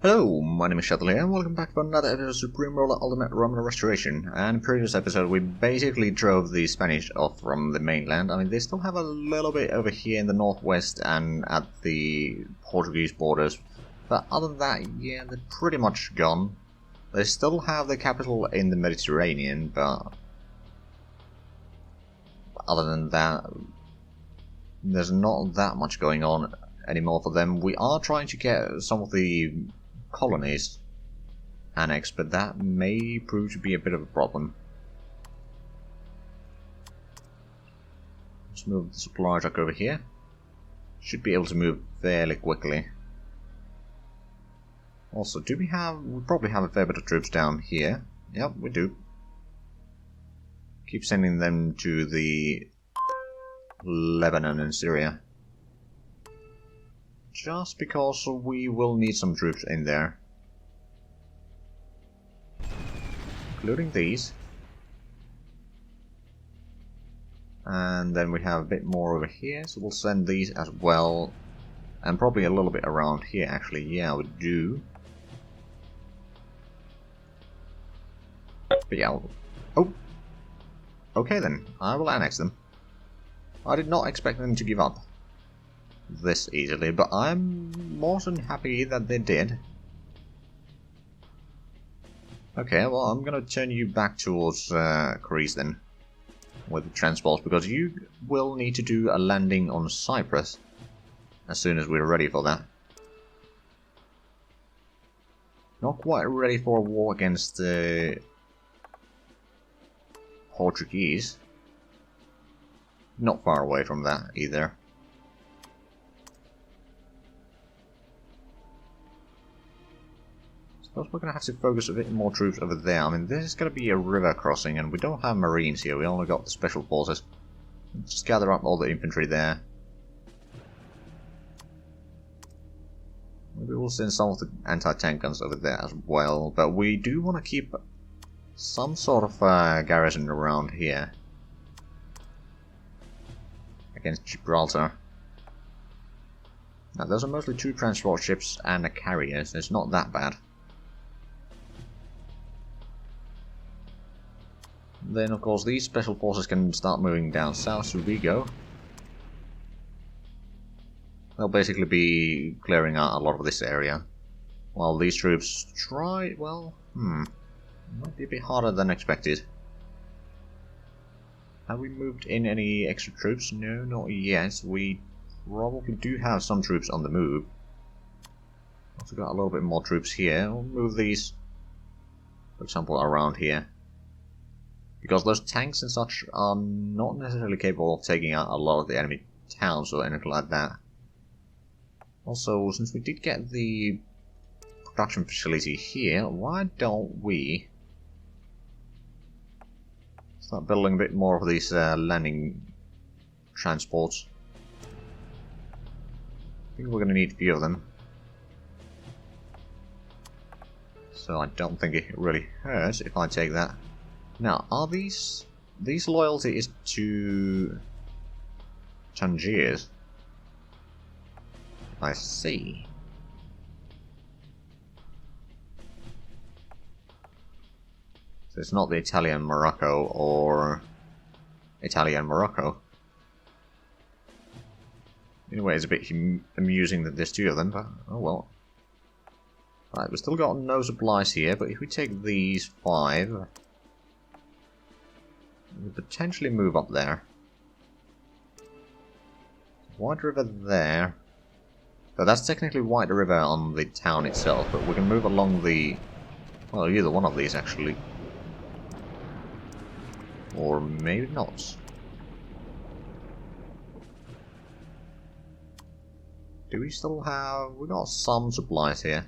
Hello, my name is Zhatelier, and welcome back for another episode of Supreme Roller Ultimate Roman Restoration. And in the previous episode we basically drove the Spanish off from the mainland. I mean, they still have a little bit over here in the northwest and at the Portuguese borders. But other than that, yeah, they're pretty much gone. They still have the capital in the Mediterranean, but other than that, there's not that much going on anymore for them. We are trying to get some of the colonies annexed, but that may prove to be a bit of a problem. Let's move the supply truck over here. Should be able to move fairly quickly. Also, we probably have a fair bit of troops down here. Yep, we do. Keep sending them to the Lebanon and Syria. Just because we will need some troops in there. Including these. And then we have a bit more over here, so we'll send these as well. And probably a little bit around here actually, yeah, we do. But yeah, oh! Okay then, I will annex them. I did not expect them to give up this easily, but I'm more than happy that they did. Okay, well, I'm gonna turn you back towards Greece then, with the transports, because you will need to do a landing on Cyprus as soon as we're ready for that. Not quite ready for a war against the Portuguese. Not far away from that either. Suppose we're going to have to focus a bit more troops over there. I mean, this is going to be a river crossing, and we don't have marines here. We only got the special forces. Just gather up all the infantry there. Maybe we'll send some of the anti-tank guns over there as well. But we do want to keep some sort of garrison around here against Gibraltar. Now, those are mostly 2 transport ships and a carrier, so it's not that bad. Then, of course, these special forces can start moving down south to Vigo. They'll basically be clearing out a lot of this area, while these troops try, well, might be a bit harder than expected. Have we moved in any extra troops? No, not yet. We probably do have some troops on the move. Also got a little bit more troops here. We'll move these, for example, around here. Because those tanks and such are not necessarily capable of taking out a lot of the enemy towns or anything like that. Also, since we did get the production facility here, why don't we start building a bit more of these landing transports? I think we're going to need a few of them. So I don't think it really hurts if I take that. Now, are these loyalty is to Tangiers? I see. So it's not the Italian Morocco or Italian Morocco. Anyway, it's a bit amusing that there's 2 of them, but oh well. Right, we've still got no supplies here, but if we take these 5, we'll potentially move up there. White River there. So that's technically White River on the town itself, but we can move along the... well, either one of these actually. Or maybe not. Do we still have... we got some supplies here.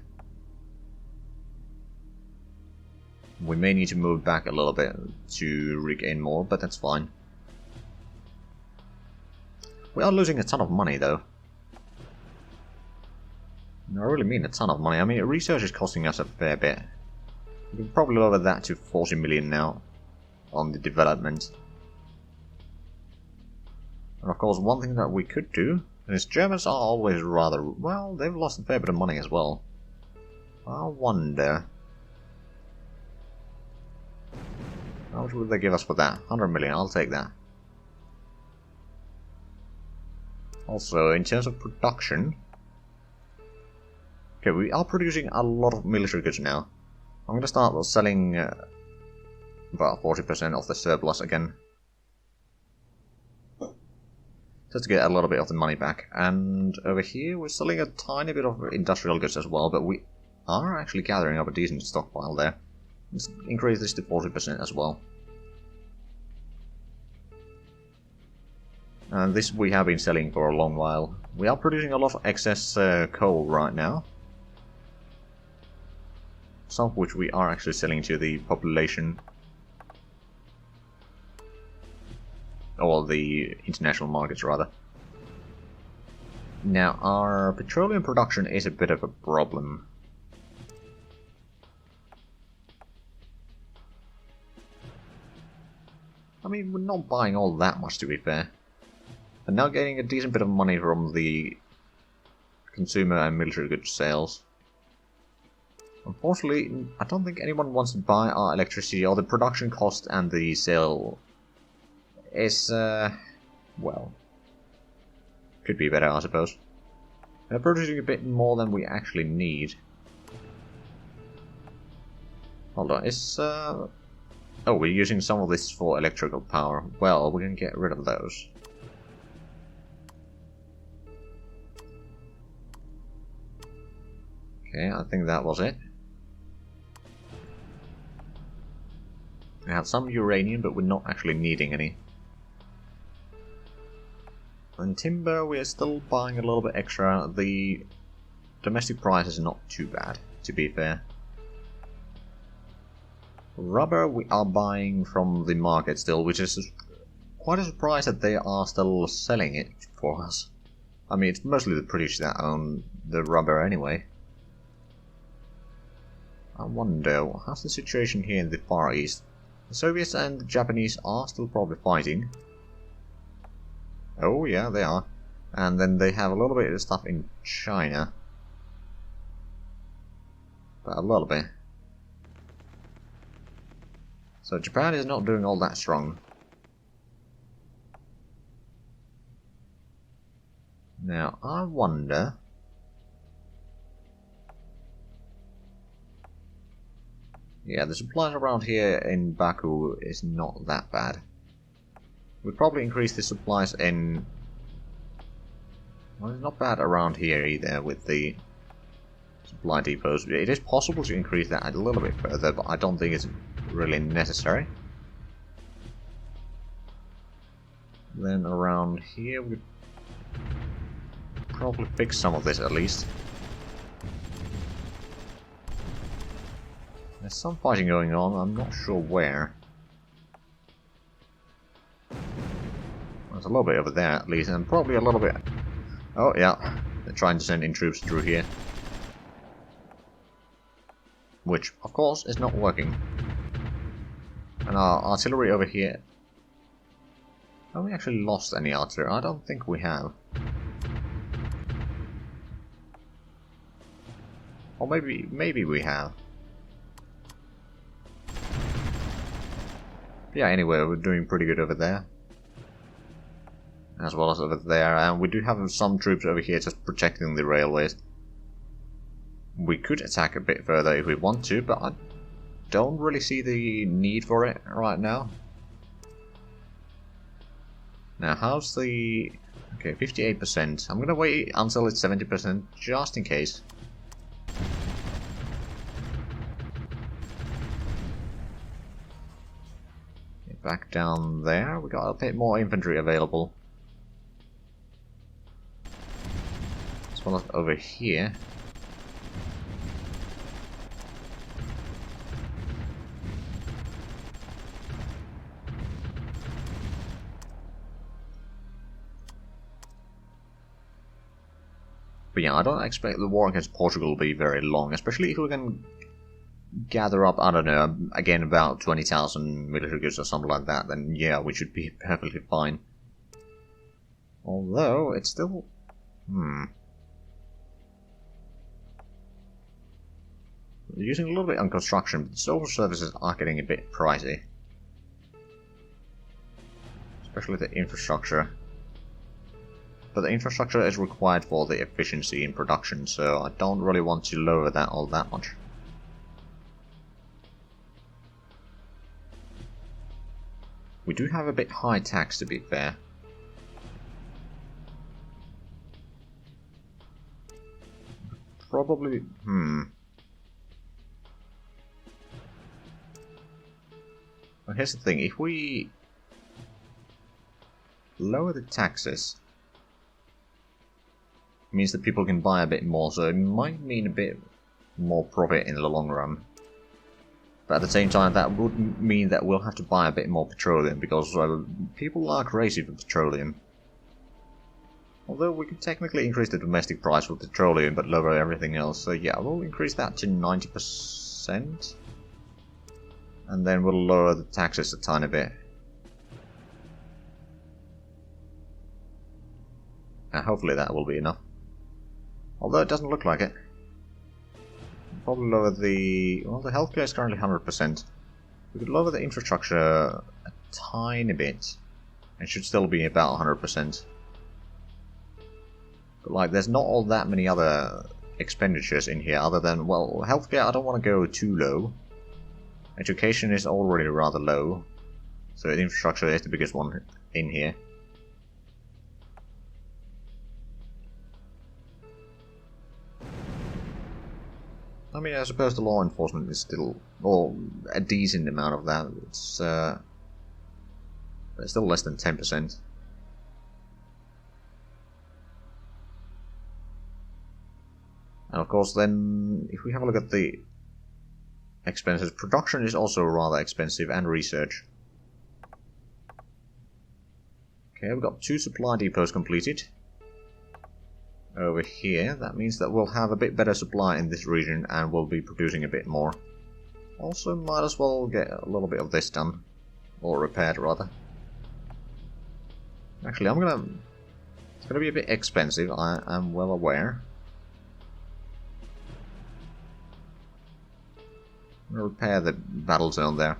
We may need to move back a little bit to regain more, but that's fine. We are losing a ton of money, though. I really mean a ton of money. I mean, research is costing us a fair bit. We can probably lower that to 40 million now on the development. And of course, one thing that we could do is Germans are always rather... well, they've lost a fair bit of money as well. I wonder... How much would they give us for that? 100 million, I'll take that. Also, in terms of production... Okay, we are producing a lot of military goods now. I'm gonna start selling about 40% of the surplus again. Just to get a little bit of the money back. And over here we're selling a tiny bit of industrial goods as well, but we are actually gathering up a decent stockpile there. Let's increase this to 40% as well. And this we have been selling for a long while. We are producing a lot of excess coal right now. Some of which we are actually selling to the population. Or the international markets, rather. Now, our petroleum production is a bit of a problem. I mean, we're not buying all that much, to be fair. And now getting a decent bit of money from the consumer and military goods sales. Unfortunately, I don't think anyone wants to buy our electricity, or the production cost and the sale is, well, could be better, I suppose. We're producing a bit more than we actually need. Hold on, oh, we're using some of this for electrical power. Well, we can get rid of those. Okay, I think that was it. We have some uranium, but we're not actually needing any. And timber, we are still buying a little bit extra. The domestic price is not too bad, to be fair. Rubber, we are buying from the market still, which is quite a surprise that they are still selling it for us. I mean, it's mostly the British that own the rubber anyway. I wonder, how's the situation here in the Far East? The Soviets and the Japanese are still probably fighting. Oh yeah, they are. And then they have a little bit of stuff in China. But a little bit. So Japan is not doing all that strong. Now, I wonder... Yeah, the supplies around here in Baku is not that bad. We'd probably increase the supplies in... Well, it's not bad around here either with the supply depots. It is possible to increase that a little bit further, but I don't think it's really necessary. Then around here we could probably fix some of this at least. There's some fighting going on, I'm not sure where. There's a little bit over there at least, and probably a little bit... Oh yeah, they're trying to send in troops through here. Which, of course, is not working. And our artillery over here... Have we actually lost any artillery? I don't think we have. Or maybe we have. Yeah, anyway, we're doing pretty good over there. As well as over there, and we do have some troops over here just protecting the railways. We could attack a bit further if we want to, but I don't really see the need for it right now. Now, how's the... Okay, 58%. I'm gonna wait until it's 70% just in case. Back down there, we got a bit more infantry available. As well as over here. But yeah, I don't expect the war against Portugal to be very long, especially if we can gather up, I don't know, again about 20,000 military goods or something like that, then yeah, we should be perfectly fine. Although, it's still... using a little bit on construction, but social services are getting a bit pricey. Especially the infrastructure. But the infrastructure is required for the efficiency in production, so I don't really want to lower that all that much. We do have a bit high tax, to be fair. Probably... Well, here's the thing, if we lower the taxes, it means that people can buy a bit more, so it might mean a bit more profit in the long run. But at the same time, that would mean that we'll have to buy a bit more petroleum, because people are crazy for petroleum. Although we could technically increase the domestic price for petroleum, but lower everything else. So yeah, we'll increase that to 90%. And then we'll lower the taxes a tiny bit. And hopefully that will be enough. Although it doesn't look like it. Probably lower the... Well, the healthcare is currently 100%. We could lower the infrastructure a tiny bit. It should still be about 100%. But like, there's not all that many other expenditures in here other than, well, healthcare I don't want to go too low. Education is already rather low. So the infrastructure is the biggest one in here. I mean, I suppose the law enforcement is still, or a decent amount of that. It's still less than 10%. And of course, then, if we have a look at the expenses, production is also rather expensive, and research. Okay, we've got 2 supply depots completed. Over here, that means that we'll have a bit better supply in this region and we'll be producing a bit more. Also, might as well get a little bit of this done. Or repaired, rather. Actually, it's gonna be a bit expensive, I am well aware. I'm gonna repair the battle zone there.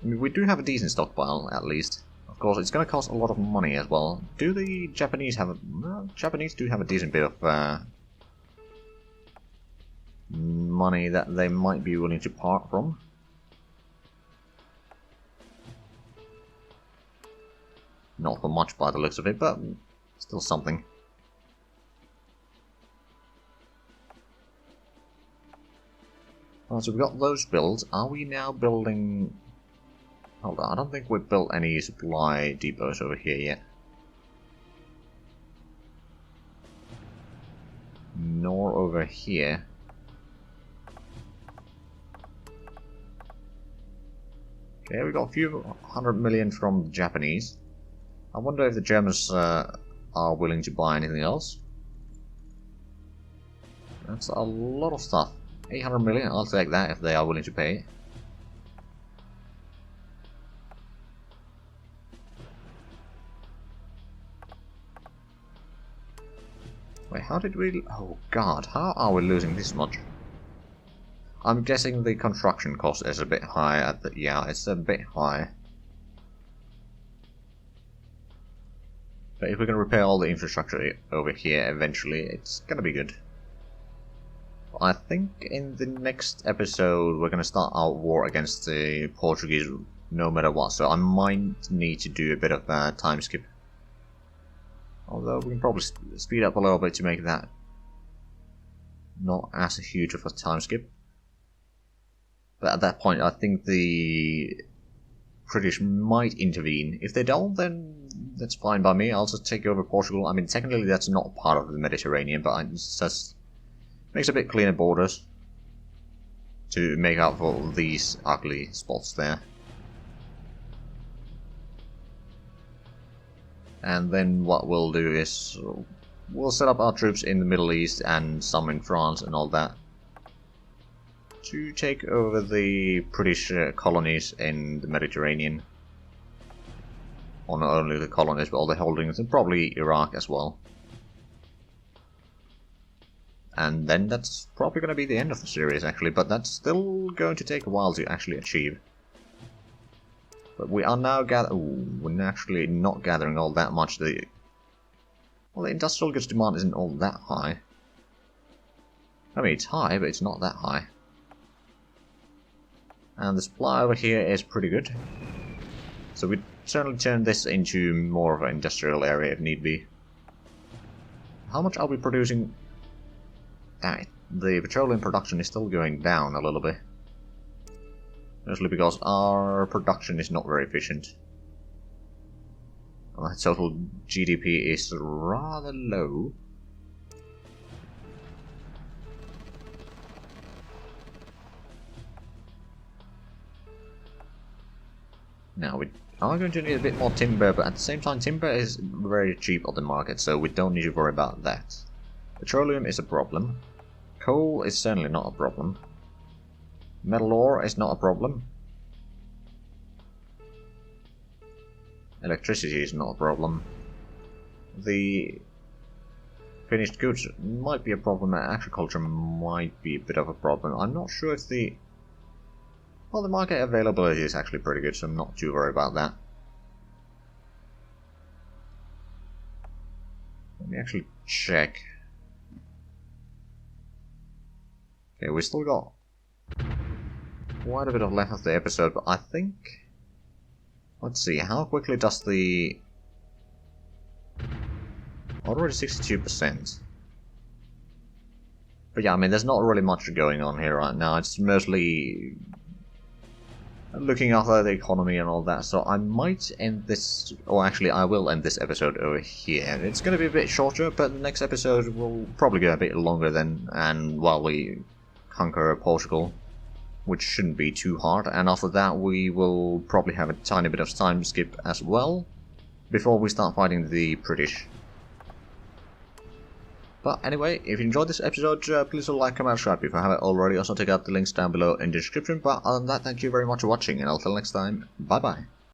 I mean, we do have a decent stockpile, at least. Of course, it's going to cost a lot of money as well. Do the Japanese have a... Well, Japanese do have a decent bit of money that they might be willing to part from. Not for much by the looks of it, but still something. Well, so we've got those builds. Are we now building... Hold on, I don't think we've built any supply depots over here yet. Nor over here. Okay, we got a few 100 million from the Japanese. I wonder if the Germans are willing to buy anything else. That's a lot of stuff. 800 million, I'll take that if they are willing to pay. Wait, how did we... Oh god, how are we losing this much? I'm guessing the construction cost is a bit high at the... Yeah, it's a bit high. But if we can repair all the infrastructure over here eventually, it's gonna be good. I think in the next episode we're gonna start our war against the Portuguese no matter what, so I might need to do a bit of a time skip. Although we can probably speed up a little bit to make that not as huge of a time skip. But at that point I think the British might intervene. If they don't, then that's fine by me. I'll just take over Portugal. I mean, technically that's not part of the Mediterranean, but it just makes a bit cleaner borders to make up for these ugly spots there. And then what we'll do is we'll set up our troops in the Middle East and some in France and all that to take over the British colonies in the Mediterranean. Or not only the colonies, but all the holdings, and probably Iraq as well. And then that's probably going to be the end of the series, actually, but that's still going to take a while to actually achieve. But we are now we're actually not gathering all that much. The industrial goods demand isn't all that high. I mean, it's high, but it's not that high. And the supply over here is pretty good. So we'd certainly turn this into more of an industrial area if need be. How much are we producing? Damn it. The petroleum production is still going down a little bit. Mostly because our production is not very efficient. Our total GDP is rather low. Now we are going to need a bit more timber, but at the same time timber is very cheap on the market, so we don't need to worry about that. Petroleum is a problem. Coal is certainly not a problem. Metal ore is not a problem. Electricity is not a problem. The finished goods might be a problem, and agriculture might be a bit of a problem. I'm not sure if the... Well, the market availability is actually pretty good, so I'm not too worried about that. Let me actually check. Okay, we still got quite a bit of left of the episode, but I think... Let's see, how quickly does the... Already 62%. But yeah, I mean, there's not really much going on here right now. It's mostly looking after the economy and all that, so I might end this... Or actually, I will end this episode over here. It's going to be a bit shorter, but the next episode will probably go a bit longer then, and while we conquer Portugal, which shouldn't be too hard, and after that we will probably have a tiny bit of time skip as well, before we start fighting the British. But anyway, if you enjoyed this episode, please like, comment, subscribe if you haven't already. Also check out the links down below in the description. But other than that, thank you very much for watching, and until next time, bye bye.